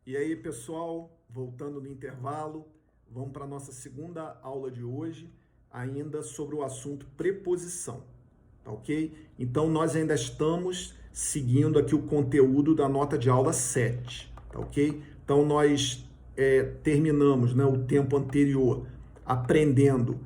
E aí, pessoal, voltando no intervalo, vamos para a nossa segunda aula de hoje, ainda sobre o assunto preposição, tá ok? Então, nós ainda estamos seguindo aqui o conteúdo da nota de aula 7, tá ok? Então, nós terminamos, né, o tempo anterior aprendendo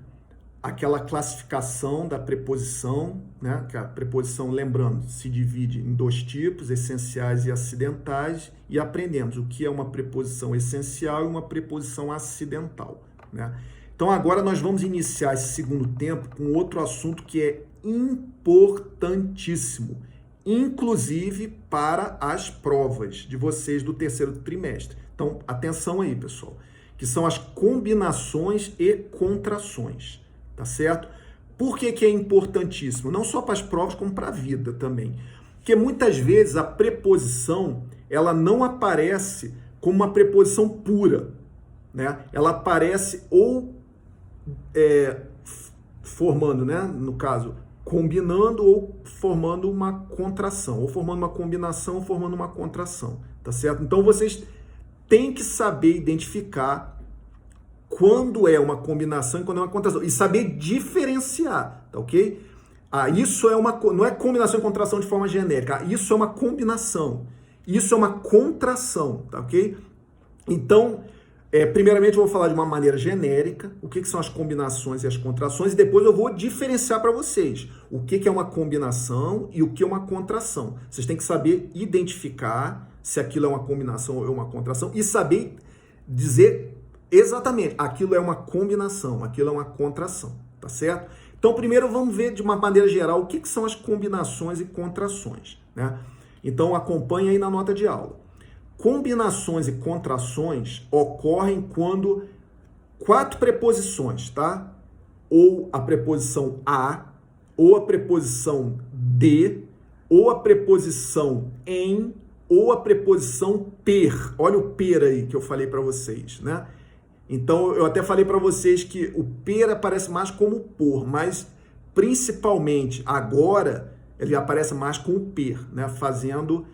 aquela classificação da preposição, né? Que a preposição, lembrando, se divide em dois tipos, essenciais e acidentais, e aprendemos o que é uma preposição essencial e uma preposição acidental, né? Então agora nós vamos iniciar esse segundo tempo com outro assunto que é importantíssimo, inclusive para as provas de vocês do terceiro trimestre. Então atenção aí, pessoal, que são as combinações e contrações. Tá certo? Por que é importantíssimo? Não só para as provas, como para a vida também. Porque muitas vezes a preposição, ela não aparece como uma preposição pura, né? Ela aparece ou formando, né? No caso, combinando ou formando uma contração, ou formando uma combinação ou formando uma contração, tá certo? Então vocês têm que saber identificar quando é uma combinação e quando é uma contração. E saber diferenciar, tá ok? Isso não é combinação e contração de forma genérica. Isso é uma combinação. Isso é uma contração, tá ok? Então, primeiramente eu vou falar de uma maneira genérica, o que são as combinações e as contrações, e depois eu vou diferenciar para vocês o que é uma combinação e o que é uma contração. Vocês têm que saber identificar se aquilo é uma combinação ou é uma contração e saber dizer exatamente, aquilo é uma combinação, aquilo é uma contração, tá certo? Então, primeiro vamos ver de uma maneira geral o que são as combinações e contrações, né? Então, acompanhe aí na nota de aula. Combinações e contrações ocorrem quando quatro preposições, tá? Ou a preposição a, ou a preposição de, ou a preposição em, ou a preposição per. Olha o per aí que eu falei para vocês, né? Então, eu até falei para vocês que o per aparece mais como por, mas principalmente agora ele aparece mais com o per, né? Fazendo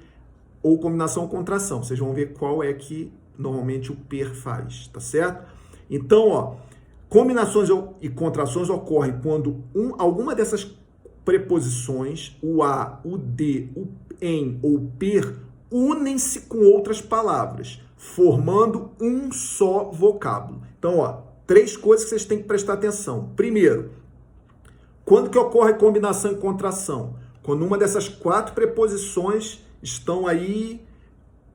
ou combinação ou contração. Vocês vão ver qual é que normalmente o per faz, tá certo? Então, ó, combinações e contrações ocorrem quando alguma dessas preposições, o a, o de, o em ou o per, unem-se com outras palavras, formando um só vocábulo. Então, ó, três coisas que vocês têm que prestar atenção. Primeiro, quando que ocorre combinação e contração? Quando uma dessas quatro preposições estão aí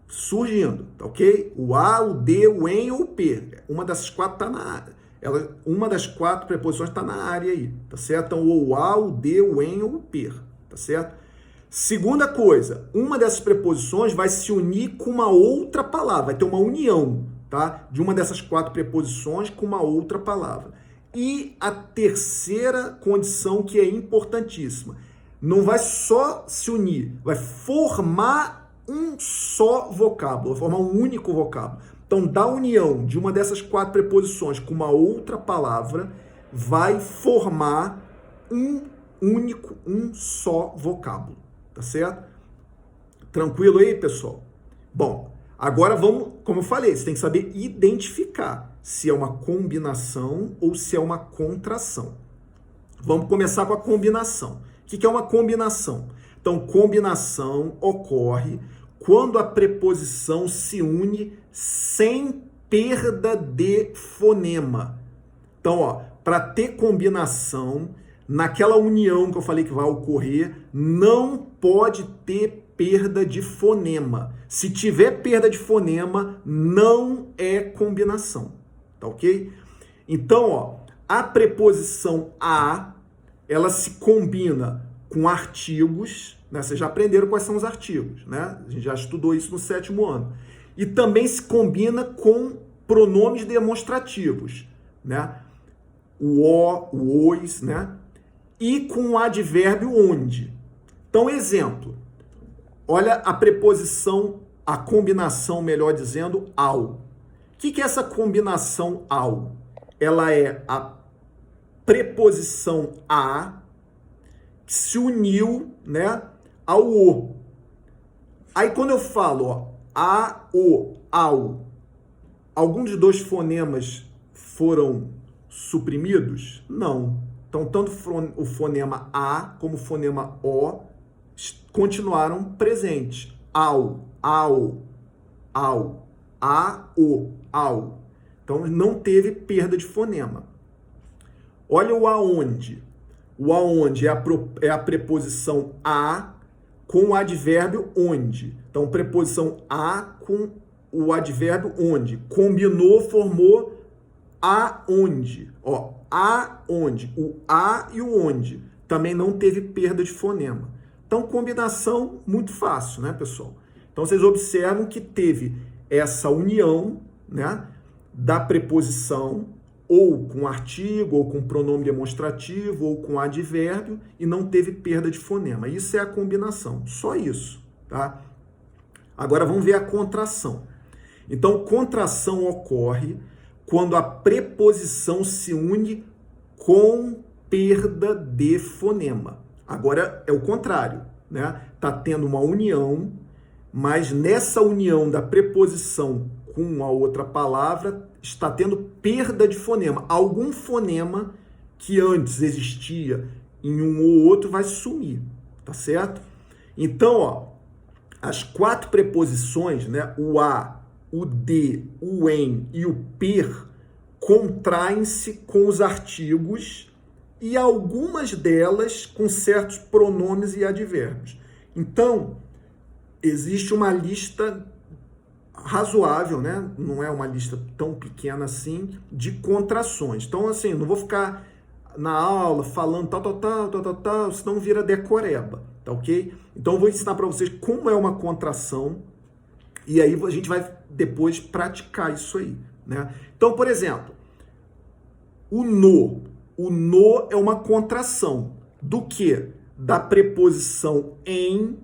surgindo, tá ok? O a, o de, o em ou o per. Uma dessas quatro está na área. Uma das quatro preposições está na área aí, tá certo? Então, o a, o de, o em ou o per, tá certo? Segunda coisa, uma dessas preposições vai se unir com uma outra palavra, vai ter uma união, tá? De uma dessas quatro preposições com uma outra palavra. E a terceira condição que é importantíssima, não vai só se unir, vai formar um só vocábulo, vai formar um único vocábulo. Então, da união de uma dessas quatro preposições com uma outra palavra, vai formar um só vocábulo. Tá certo? Tranquilo aí, pessoal? Bom, agora vamos, como eu falei, você tem que saber identificar se é uma combinação ou se é uma contração. Vamos começar com a combinação. O que é uma combinação? Então, combinação ocorre quando a preposição se une sem perda de fonema. Então, ó, para ter combinação, naquela união que eu falei que vai ocorrer, não pode ter perda de fonema. Se tiver perda de fonema, não é combinação, tá ok? Então, ó, a preposição a, ela se combina com artigos, né? Vocês já aprenderam quais são os artigos, né? A gente já estudou isso no 7º ano. E também se combina com pronomes demonstrativos, né? O os, né? E com o advérbio onde. Então, exemplo. Olha a preposição, a combinação, melhor dizendo, ao. O que é essa combinação ao? Ela é a preposição a que se uniu, né, ao o. Aí quando eu falo, ó, a, o, ao. Algum dos dois fonemas foram suprimidos? Não. Então, tanto o fonema A como o fonema O continuaram presentes. Ao, ao, ao, a, o, ao. Então, não teve perda de fonema. Olha o aonde. O aonde é a preposição a com o advérbio onde. Então, preposição a com o advérbio onde. Combinou, formou aonde. Ó, aonde. O a e o onde. Também não teve perda de fonema. Então, combinação muito fácil, né, pessoal? Então, vocês observam que teve essa união, né, da preposição ou com artigo, ou com pronome demonstrativo, ou com advérbio, e não teve perda de fonema. Isso é a combinação, só isso, tá? Agora vamos ver a contração. Então, contração ocorre quando a preposição se une com perda de fonema. Agora é o contrário, né? Tá tendo uma união, mas nessa união da preposição com a outra palavra, está tendo perda de fonema. Algum fonema que antes existia em um ou outro vai sumir, tá certo? Então, ó, as 4 preposições, né, o a, o de, o em e o per, contraem-se com os artigos e algumas delas com certos pronomes e advérbios. Então, existe uma lista razoável, né? Não é uma lista tão pequena assim, de contrações. Então, assim, não vou ficar na aula falando tal, senão vira decoreba, tá ok? Então, eu vou ensinar para vocês como é uma contração e aí a gente vai depois praticar isso aí, né? Então, por exemplo, o no. O no é uma contração do quê? Da preposição em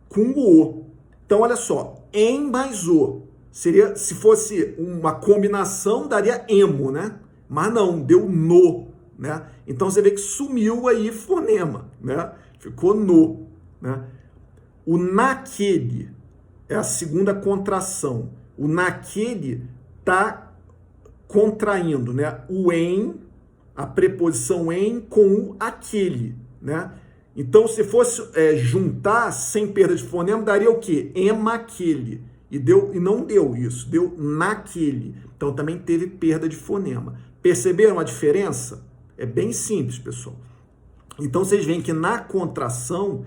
com o o. Então, olha só, em mais o. Seria, se fosse uma combinação, daria emo, né? Mas não, deu no, né? Então, você vê que sumiu aí fonema, né? Ficou no, né? O naquele é a segunda contração. O naquele tá contraindo, né? O em, a preposição em com o aquele, né? Então, se fosse juntar sem perda de fonema, daria o quê? Emaquele. E não deu isso, deu naquele. Então, também teve perda de fonema. Perceberam a diferença? É bem simples, pessoal. Então, vocês veem que na contração,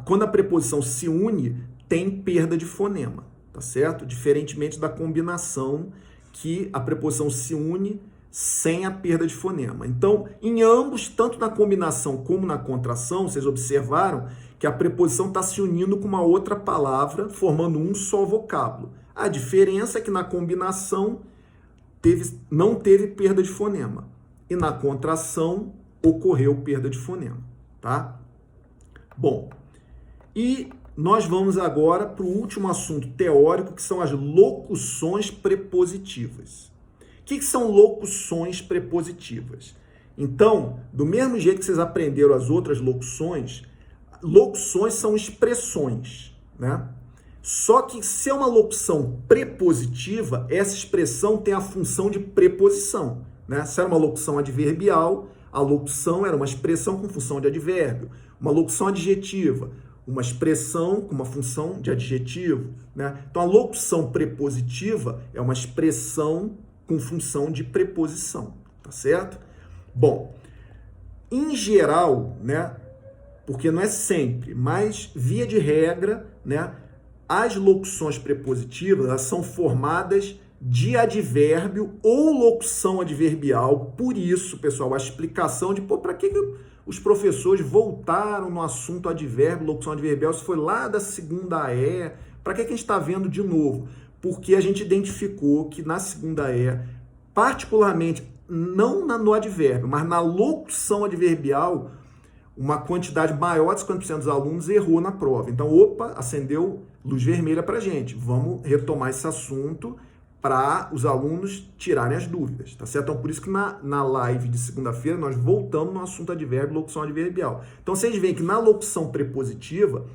quando a preposição se une, tem perda de fonema, tá certo? Diferentemente da combinação, que a preposição se une sem a perda de fonema. Então, em ambos, tanto na combinação como na contração, vocês observaram que a preposição está se unindo com uma outra palavra, formando um só vocábulo. A diferença é que na combinação não teve perda de fonema. E na contração ocorreu perda de fonema, tá? Bom, e nós vamos agora para o último assunto teórico, que são as locuções prepositivas. O que são locuções prepositivas? Então, do mesmo jeito que vocês aprenderam as outras locuções, locuções são expressões, né? Só que se é uma locução prepositiva, essa expressão tem a função de preposição, né? Se era uma locução adverbial, a locução era uma expressão com função de advérbio. Uma locução adjetiva, uma expressão com uma função de adjetivo, né? Então, a locução prepositiva é uma expressão com função de preposição, tá certo? Bom, em geral, né, porque não é sempre, mas via de regra, né, as locuções prepositivas, elas são formadas de advérbio ou locução adverbial. Por isso, pessoal, a explicação de, para que os professores voltaram no assunto advérbio, locução adverbial, se foi lá da segunda E, para que a gente está vendo de novo? Porque a gente identificou que na segunda E, particularmente, não no advérbio, mas na locução adverbial, uma quantidade maior de 50% dos alunos errou na prova. Então, acendeu luz vermelha para a gente. Vamos retomar esse assunto para os alunos tirarem as dúvidas, tá certo? Então, por isso que na live de segunda-feira nós voltamos no assunto advérbio e locução adverbial. Então, vocês veem que na locução prepositiva,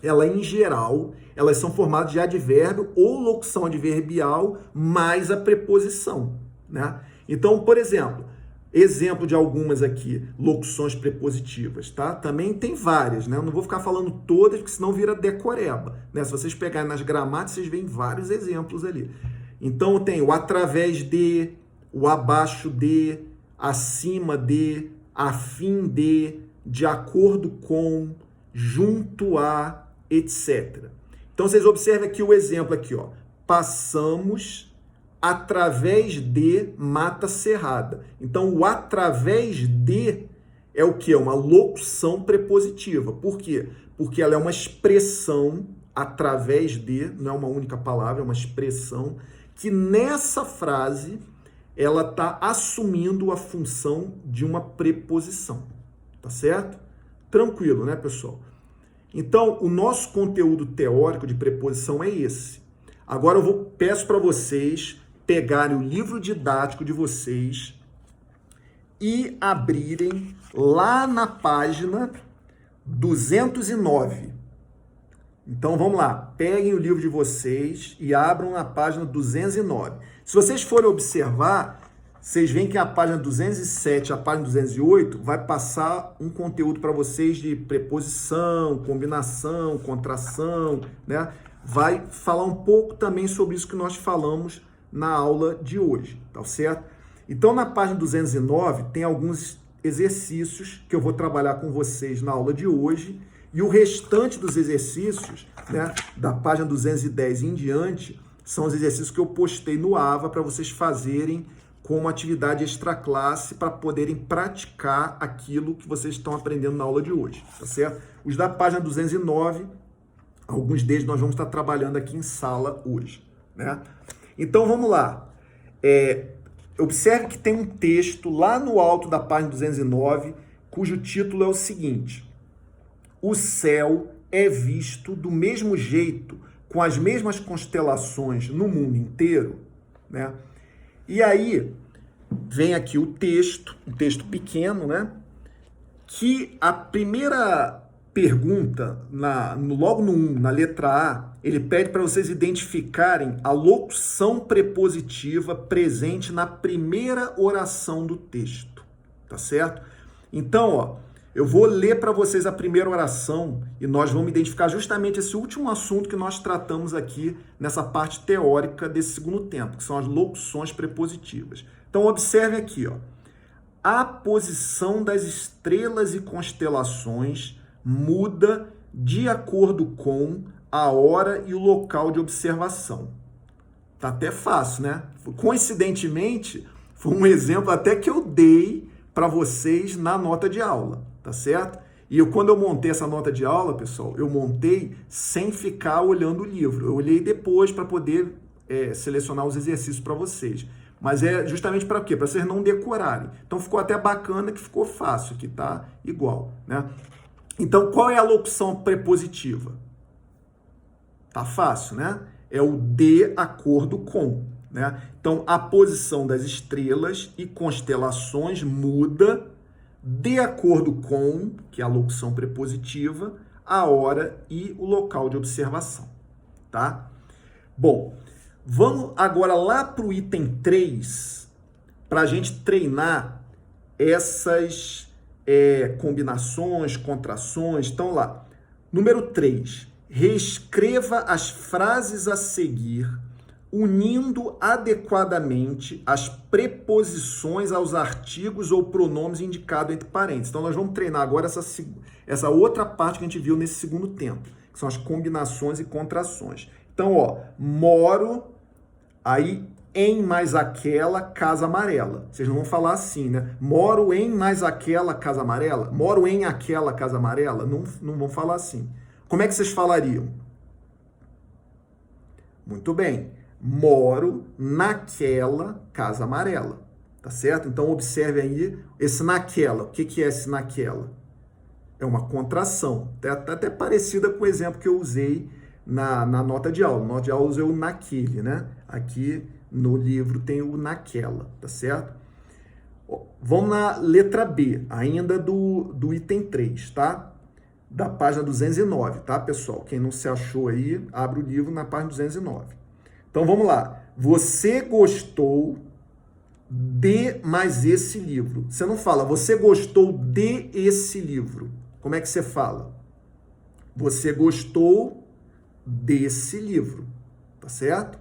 ela em geral, elas são formadas de advérbio ou locução adverbial mais a preposição, né? Então, por exemplo, exemplo de algumas aqui, locuções prepositivas, tá? Também tem várias, né? Eu não vou ficar falando todas, porque senão vira decoreba, né? Se vocês pegarem nas gramáticas, vocês veem vários exemplos ali. Então, tem o através de, o abaixo de, acima de, a fim de acordo com, junto a, etc. Então, vocês observem aqui o exemplo aqui, ó. Passamos através de mata cerrada. Então, o através de é o que? É uma locução prepositiva. Por quê? Porque ela é uma expressão, através de, não é uma única palavra, é uma expressão, que nessa frase ela está assumindo a função de uma preposição. Tá certo? Tranquilo, né, pessoal? Então, o nosso conteúdo teórico de preposição é esse. Agora peço para vocês pegarem o livro didático de vocês e abrirem lá na página 209. Então, vamos lá. Peguem o livro de vocês e abram na página 209. Se vocês forem observar, vocês veem que a página 207, a página 208, vai passar um conteúdo para vocês de preposição, combinação, contração, né? Vai falar um pouco também sobre isso que nós falamos na aula de hoje, tá certo? Então, na página 209, tem alguns exercícios que eu vou trabalhar com vocês na aula de hoje, e o restante dos exercícios, né, da página 210 em diante, são os exercícios que eu postei no AVA para vocês fazerem como atividade extraclasse para poderem praticar aquilo que vocês estão aprendendo na aula de hoje, tá certo? Os da página 209, alguns deles nós vamos estar trabalhando aqui em sala hoje, né? Então, vamos lá. Observe que tem um texto lá no alto da página 209, cujo título é o seguinte: o céu é visto do mesmo jeito, com as mesmas constelações no mundo inteiro, né? E aí, vem aqui o texto, um texto pequeno, né? Que a primeira pergunta, logo no 1, na letra A, ele pede para vocês identificarem a locução prepositiva presente na primeira oração do texto, tá certo? Então, ó, eu vou ler para vocês a primeira oração e nós vamos identificar justamente esse último assunto que nós tratamos aqui nessa parte teórica desse segundo tempo, que são as locuções prepositivas. Então, observe aqui, ó. A posição das estrelas e constelações muda de acordo com a hora e o local de observação. Tá até fácil, né? Coincidentemente, foi um exemplo até que eu dei para vocês na nota de aula, tá certo? E quando eu montei essa nota de aula, pessoal, eu montei sem ficar olhando o livro. Eu olhei depois para poder selecionar os exercícios para vocês. Mas é justamente para quê? Para vocês não decorarem. Então ficou até bacana que ficou fácil, que tá igual, né? Então, qual é a locução prepositiva? Tá fácil, né? É o de acordo com, né? Então, a posição das estrelas e constelações muda de acordo com, que é a locução prepositiva, a hora e o local de observação, tá? Bom, vamos agora lá para o item 3, para a gente treinar essas combinações, contrações. Então, lá, número 3, reescreva as frases a seguir, unindo adequadamente as preposições aos artigos ou pronomes indicados entre parênteses. Então, nós vamos treinar agora essa outra parte que a gente viu nesse segundo tempo, que são as combinações e contrações. Então, ó, moro, aí em mais aquela casa amarela. Vocês não vão falar assim, né? Moro em mais aquela casa amarela? Moro em aquela casa amarela? Não vão falar assim. Como é que vocês falariam? Muito bem. Moro naquela casa amarela. Tá certo? Então, observe aí esse naquela. O que é esse naquela? É uma contração. Tá até parecida com o exemplo que eu usei na nota de aula. Na nota de aula eu usei o naquele, né? Aqui no livro tem o naquela, tá certo? Vamos na letra B, ainda do item 3, tá? da página 209, tá, pessoal? Quem não se achou aí, abre o livro na página 209. Então, vamos lá. Você gostou de mais esse livro. Você não fala, você gostou de esse livro. Como é que você fala? Você gostou desse livro, tá certo?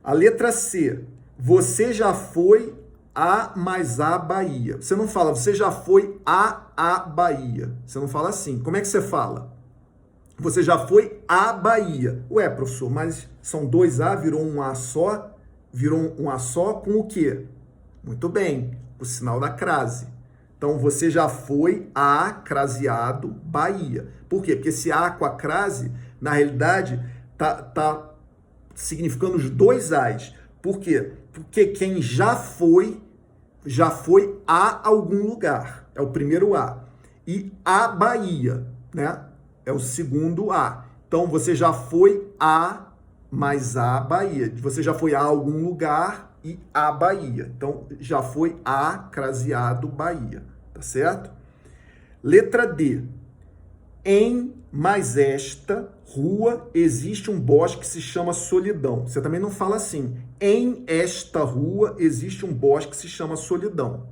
A letra C. Você já foi a mais a Bahia. Você não fala, você já foi a Bahia. Você não fala assim. Como é que você fala? Você já foi a Bahia. Ué, professor, mas são dois A, virou um A só? Virou um A só com o quê? Muito bem, o sinal da crase. Então, você já foi a craseado Bahia. Por quê? Porque esse A com a crase, na realidade, tá significando os dois As. Por quê? Porque quem já foi a algum lugar. É o primeiro A. E a Bahia, né? É o segundo A. Então, você já foi a mais a Bahia. Você já foi a algum lugar e a Bahia. Então, já foi a craseado Bahia. Tá certo? Letra D. Em mais esta rua existe um bosque que se chama Solidão. Você também não fala assim. Em esta rua existe um bosque que se chama Solidão.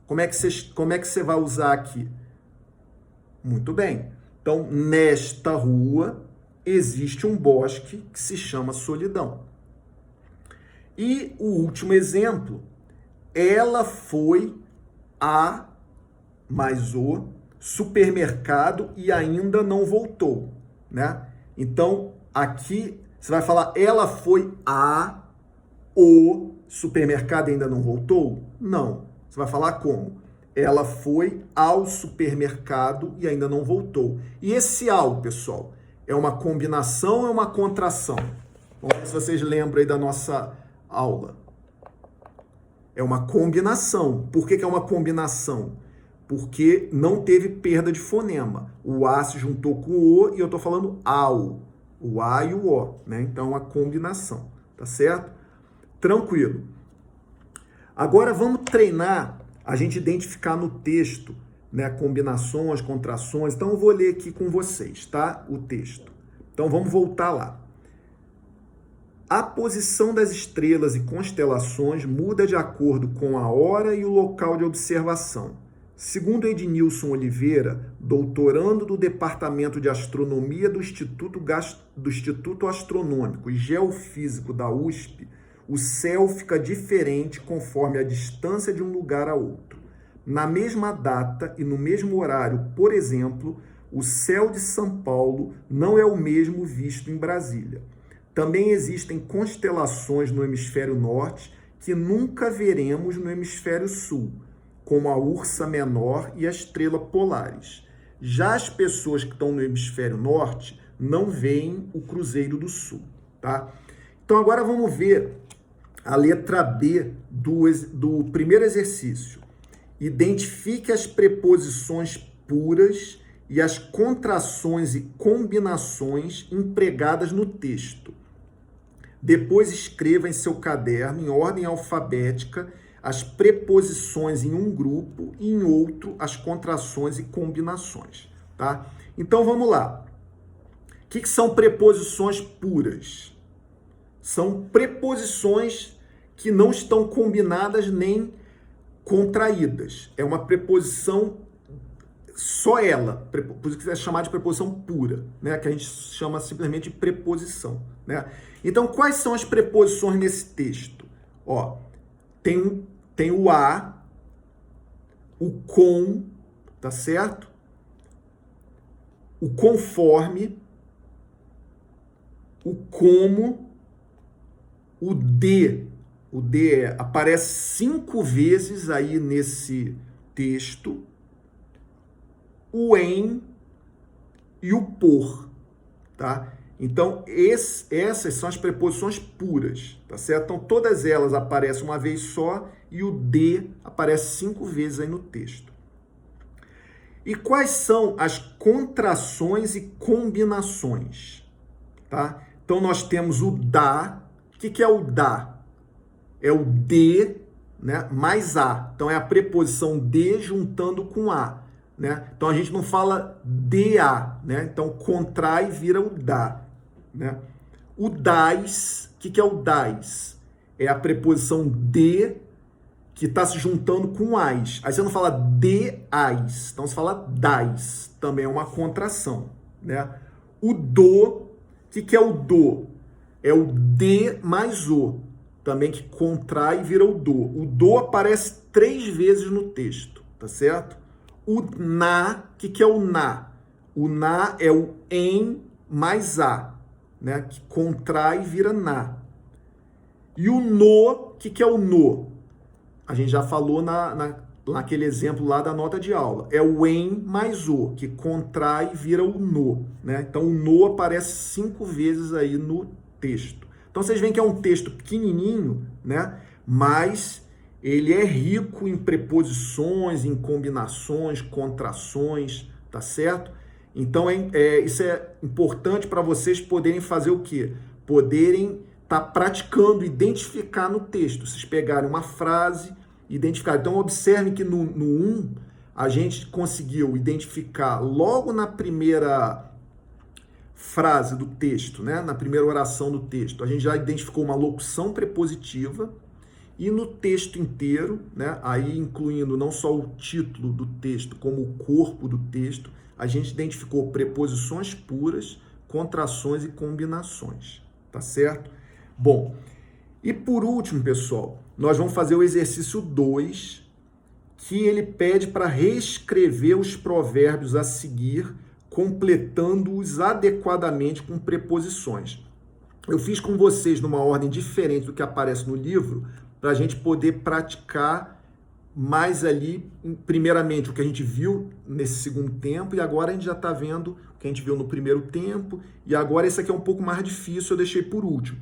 Como é que você vai usar aqui? Muito bem. Então, nesta rua existe um bosque que se chama Solidão. E o último exemplo, ela foi a mais o supermercado e ainda não voltou, né? Então, aqui você vai falar, ela foi a o supermercado e ainda não voltou? Não. Você vai falar como? Ela foi ao supermercado e ainda não voltou. E esse ao, pessoal, é uma combinação ou é uma contração? Vamos ver se vocês lembram aí da nossa aula. É uma combinação. Por que é uma combinação? Porque não teve perda de fonema. O A se juntou com o O e eu estou falando ao. O A e o O, né? Então, é uma combinação. Tá certo? Tranquilo. Agora, vamos treinar a gente identificar no texto, né, combinações, contrações. Então, eu vou ler aqui com vocês, tá? O texto. Então, vamos voltar lá. A posição das estrelas e constelações muda de acordo com a hora e o local de observação. Segundo Ednilson Oliveira, doutorando do Departamento de Astronomia do Instituto Astronômico e Geofísico da USP, o céu fica diferente conforme a distância de um lugar a outro. Na mesma data e no mesmo horário, por exemplo, o céu de São Paulo não é o mesmo visto em Brasília. Também existem constelações no hemisfério norte que nunca veremos no hemisfério sul, como a Ursa Menor e a Estrela Polaris. Já as pessoas que estão no hemisfério norte não veem o Cruzeiro do Sul, tá? Então agora vamos ver a letra B do primeiro exercício. Identifique as preposições puras e as contrações e combinações empregadas no texto. Depois escreva em seu caderno, em ordem alfabética, as preposições em um grupo e em outro as contrações e combinações, tá? Então vamos lá. O que são preposições puras? São preposições que não estão combinadas nem contraídas. É uma preposição só ela, por isso que é chamada de preposição pura, né? Que a gente chama simplesmente de preposição, né? Então, quais são as preposições nesse texto? Ó, tem o a, o com, tá certo? O conforme, o como, o de. O de aparece 5 vezes aí nesse texto. O em e o por, tá? Então, essas são as preposições puras, tá certo? Então, todas elas aparecem uma vez só e o de aparece 5 vezes aí no texto. E quais são as contrações e combinações, tá? Então, nós temos o da. O que é o da? É o de, né, mais a. Então, é a preposição de juntando com a. né? Então a gente não fala DA, né? Então contrai vira o dá, né? O DAS, o que é o DAS? É a preposição de que está se juntando com as. Aí você não fala de as, então você fala das, também é uma contração, né? O do, o que é o do? É o de mais o, também que contrai e vira o do. O do aparece 3 vezes no texto, tá certo? O na, o que é o na? O na é o em mais a, né? Que contrai e vira na. E o no, o que é o no? A gente já falou naquele exemplo lá da nota de aula. É o em mais o, que contrai e vira o no, né? Então, o no aparece 5 vezes aí no texto. Então, vocês veem que é um texto pequenininho, né? Mas ele é rico em preposições, em combinações, contrações, tá certo? Então, isso é importante para vocês poderem fazer o quê? Poderem estar praticando, identificar no texto. Vocês pegarem uma frase, identificar. Então, observem que no 1, a gente conseguiu identificar logo na primeira frase do texto, né? Na primeira oração do texto, a gente já identificou uma locução prepositiva e no texto inteiro, né? Aí incluindo não só o título do texto, como o corpo do texto, a gente identificou preposições puras, contrações e combinações, tá certo? Bom, e por último, pessoal, nós vamos fazer o exercício 2, que ele pede para reescrever os provérbios a seguir, completando-os adequadamente com preposições. Eu fiz com vocês numa ordem diferente do que aparece no livro, para a gente poder praticar mais ali, primeiramente, o que a gente viu nesse segundo tempo, e agora a gente já está vendo o que a gente viu no primeiro tempo, e agora esse aqui é um pouco mais difícil, eu deixei por último.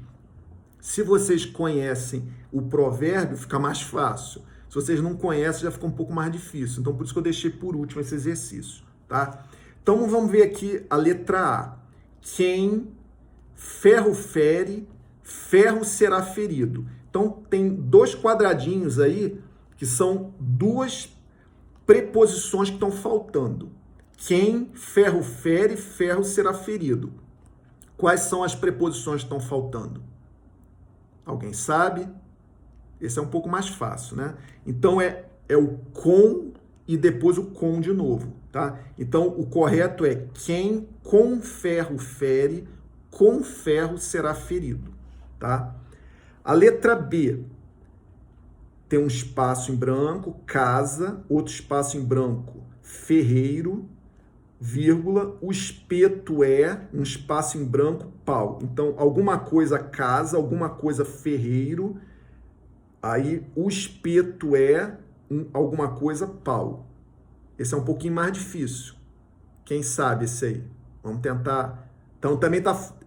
Se vocês conhecem o provérbio, fica mais fácil. Se vocês não conhecem, já fica um pouco mais difícil. Então, por isso que eu deixei por último esse exercício, tá? Então, vamos ver aqui a letra A. Quem ferro fere, ferro será ferido. Então, tem 2 quadradinhos aí, que são 2 preposições que estão faltando. Quem ferro fere, ferro será ferido. Quais são as preposições que estão faltando? Alguém sabe? Esse é um pouco mais fácil, né? Então, é o com e depois o com de novo, tá? Então, o correto é quem com ferro fere, com ferro será ferido, tá? A letra B tem um espaço em branco, casa, outro espaço em branco, ferreiro, vírgula, o espeto é, um espaço em branco, pau. Então, alguma coisa casa, alguma coisa ferreiro, aí o espeto é alguma coisa pau. Esse é um pouquinho mais difícil. Quem sabe esse aí? Vamos tentar. Então, também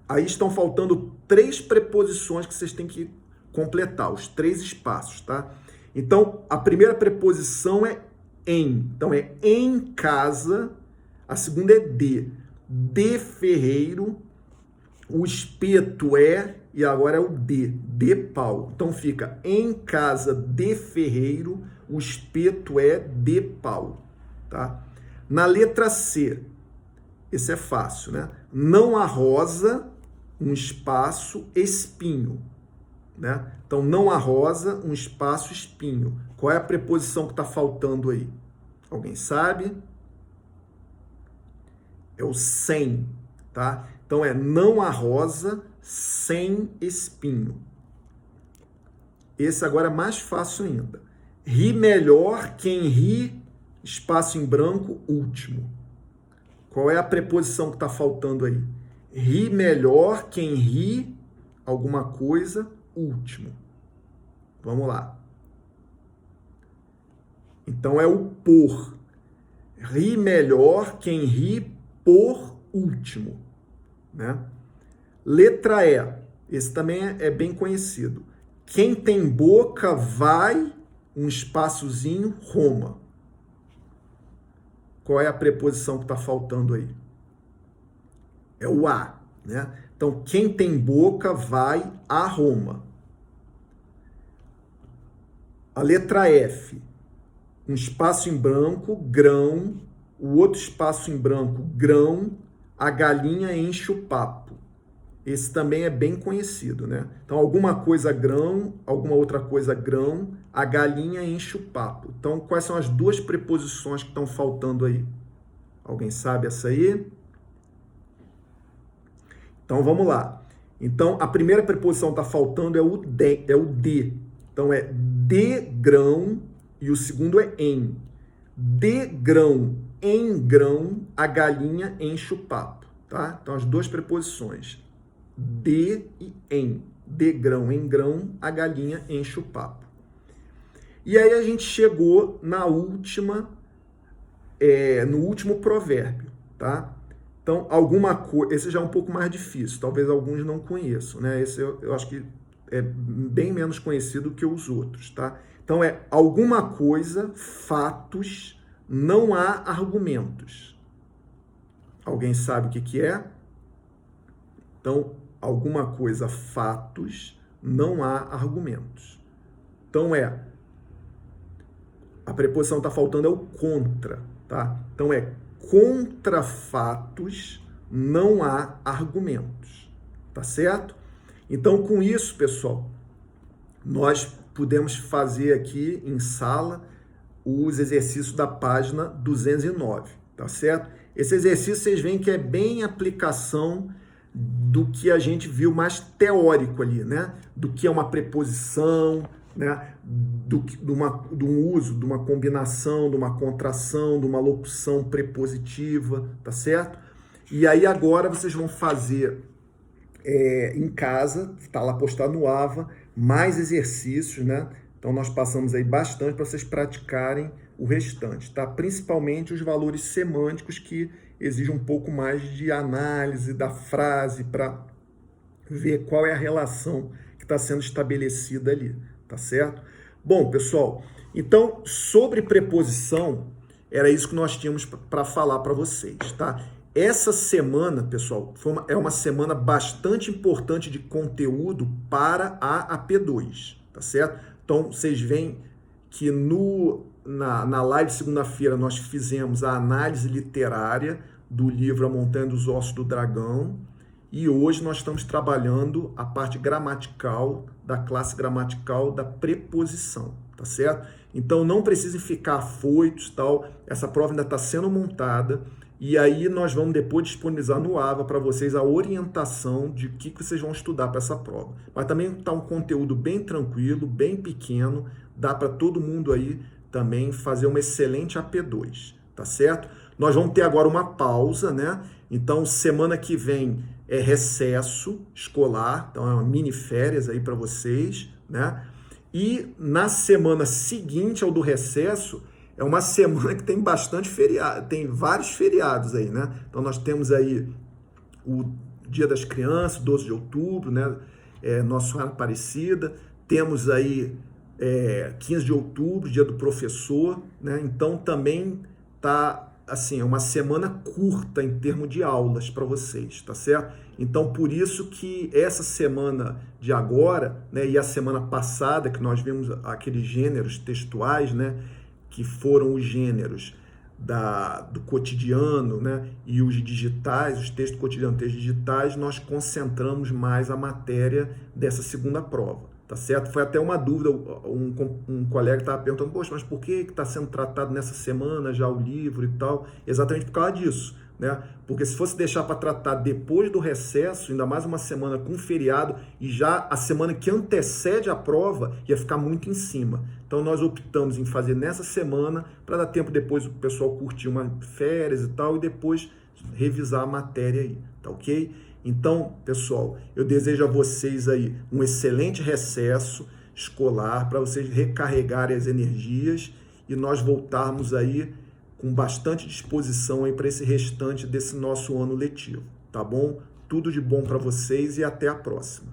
aí estão faltando 3 preposições que vocês têm que completar, os 3 espaços, tá? Então, a primeira preposição é em. Então, é em casa. A segunda é de ferreiro, o espeto é, e agora é o de pau. Então fica em casa de ferreiro, o espeto é de pau, tá? Na letra C, esse é fácil, né? Não há rosa, um espaço, espinho, né? Então não há rosa, um espaço, espinho. Qual é a preposição que está faltando aí? Alguém sabe? É o sem, tá? Então, não há rosa, sem espinho. Esse agora é mais fácil ainda. Ri melhor quem ri, espaço em branco, último. Qual é a preposição que está faltando aí? Ri melhor quem ri, alguma coisa, último. Vamos lá. Então, é o por. Ri melhor quem ri, por último, né? Letra E, esse também é bem conhecido. Quem tem boca vai, um espaçozinho, Roma. Qual é a preposição que está faltando aí? É o a, né? Então, quem tem boca vai a Roma. A letra F, um espaço em branco, grão, o outro espaço em branco, grão, a galinha enche o papo. Esse também é bem conhecido, né? Então, alguma coisa grão, alguma outra coisa grão, a galinha enche o papo. Então, quais são as duas preposições que estão faltando aí? Alguém sabe essa aí? Então, vamos lá. Então, a primeira preposição que está faltando é o de. Então, é de grão e o segundo é em. De grão, em grão, a galinha enche o papo, tá? Então, as duas preposições. De e em. De grão em grão, a galinha enche o papo. E aí a gente chegou na última, no último provérbio, tá? Então, alguma coisa... Esse já é um pouco mais difícil, talvez alguns não conheçam, né? Esse eu acho que é bem menos conhecido que os outros, tá? Então, é alguma coisa, fatos, não há argumentos. Alguém sabe o que é? Então, alguma coisa, fatos, não há argumentos. Então, a preposição está faltando é o contra, tá? Então, é contra fatos, não há argumentos, tá certo? Então, com isso, pessoal, nós podemos fazer aqui em sala os exercícios da página 209, tá certo? Esse exercício vocês veem que é bem aplicação do que a gente viu mais teórico ali, né? Do que é uma preposição, né? De um uso, de uma combinação, de uma contração, de uma locução prepositiva, tá certo? E aí agora vocês vão fazer em casa, tá lá postado no AVA, mais exercícios, né? Então nós passamos aí bastante para vocês praticarem o restante, tá? Principalmente os valores semânticos que exige um pouco mais de análise da frase para ver qual é a relação que está sendo estabelecida ali, tá certo? Bom, pessoal, então, sobre preposição, era isso que nós tínhamos para falar para vocês, tá? Essa semana, pessoal, é uma semana bastante importante de conteúdo para a AP2, tá certo? Então, vocês veem que na live de segunda-feira nós fizemos a análise literária do livro A Montanha dos Ossos do Dragão e hoje nós estamos trabalhando a parte gramatical da classe gramatical da preposição, tá certo? Então não precisem ficar afoitos, tal, essa prova ainda está sendo montada e aí nós vamos depois disponibilizar no AVA para vocês a orientação de o que vocês vão estudar para essa prova. Mas também está um conteúdo bem tranquilo, bem pequeno, dá para todo mundo aí também fazer uma excelente AP2, tá certo? Nós vamos ter agora uma pausa, né? Então, semana que vem é recesso escolar, então é uma mini férias aí para vocês, né? E na semana seguinte ao do recesso, é uma semana que tem bastante feriado, tem vários feriados aí, né? Então, nós temos aí o Dia das Crianças, 12 de outubro, né? Nossa Senhora Aparecida, temos aí 15 de outubro, Dia do Professor, né? Então, também tá assim, é uma semana curta em termos de aulas para vocês, tá certo? Então, por isso que essa semana de agora, né, e a semana passada, que nós vimos aqueles gêneros textuais, né, que foram os gêneros do cotidiano, né, e os digitais, os textos cotidianos, textos digitais, nós concentramos mais a matéria dessa segunda prova. Tá certo? Foi até uma dúvida, um colega estava perguntando, poxa, mas por que está sendo tratado nessa semana já o livro e tal? Exatamente por causa disso, né? Porque se fosse deixar para tratar depois do recesso, ainda mais uma semana com feriado, e já a semana que antecede a prova, ia ficar muito em cima. Então nós optamos em fazer nessa semana, para dar tempo depois o pessoal curtir uma férias e tal, e depois revisar a matéria aí, tá ok? Então, pessoal, eu desejo a vocês aí um excelente recesso escolar para vocês recarregarem as energias e nós voltarmos aí com bastante disposição aí para esse restante desse nosso ano letivo, tá bom? Tudo de bom para vocês e até a próxima.